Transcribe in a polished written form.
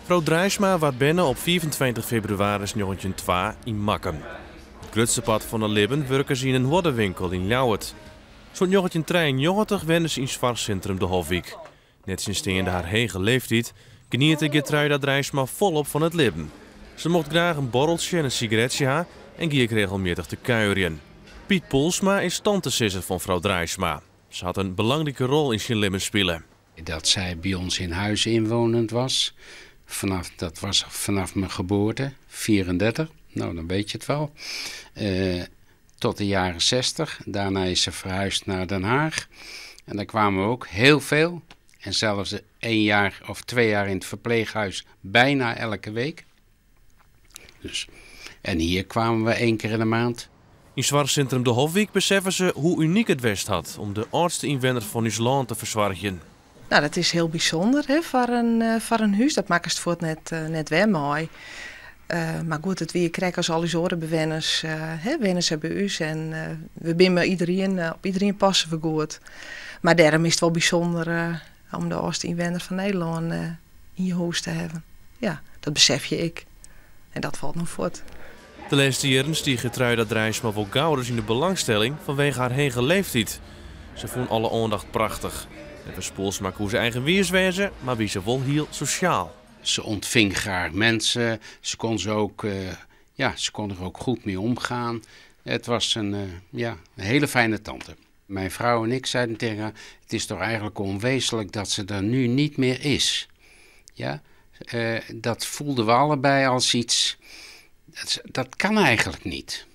Vrouw Drijsma werd binnen op 24 februari 1902 in Makkum. Het grootste pad van de Libben werken ze in een wordenwinkel in Ljouwert. Zo'n 1993 wenden ze in het zwartcentrum de Hofwijk. Net sinds haar hege leeftijd geniet Gertruida Drijsma volop van het Libben. Ze mocht graag een borreltje en een sigaretje hebben en ging regelmatig te kuieren. Piet Polsma is tantesisser van vrouw Drijsma. Ze had een belangrijke rol in zijn leven spelen. Dat zij bij ons in huis inwonend was, dat was vanaf mijn geboorte, 34, nou dan weet je het wel, tot de jaren 60. Daarna is ze verhuisd naar Den Haag en daar kwamen we ook heel veel. En zelfs 1 jaar of 2 jaar in het verpleeghuis, bijna elke week. Dus, en hier kwamen we 1 keer in de maand. In zwartcentrum de Hofwijk beseffen ze hoe uniek het West had om de oudste inwoner van ons land te verzorgen. Nou, dat is heel bijzonder hè, voor een huis. Dat maakt het voor het net weer mooi. Maar goed, het weer krijgen als al die andere bewoners, wennen ze bij ons. En we binnen iedereen, op iedereen passen we goed. Maar daarom is het wel bijzonder om de oudste inwoner van Nederland in je huis te hebben. Ja, dat besef je ik. En dat valt nog voort. De laatste jaren stieg Gertruida Drijsma wel gauw in de belangstelling vanwege haar hege leeftijd. Ze vond alle aandacht prachtig. En Polsma hoe ze eigen weerswezen, maar wie ze wel heel sociaal. Ze ontving graag mensen. Ze kon er ook goed mee omgaan. Het was een hele fijne tante. Mijn vrouw en ik zeiden tegen haar, het is toch eigenlijk onwezenlijk dat ze er nu niet meer is. Ja? Dat voelden we allebei als iets, dat kan eigenlijk niet.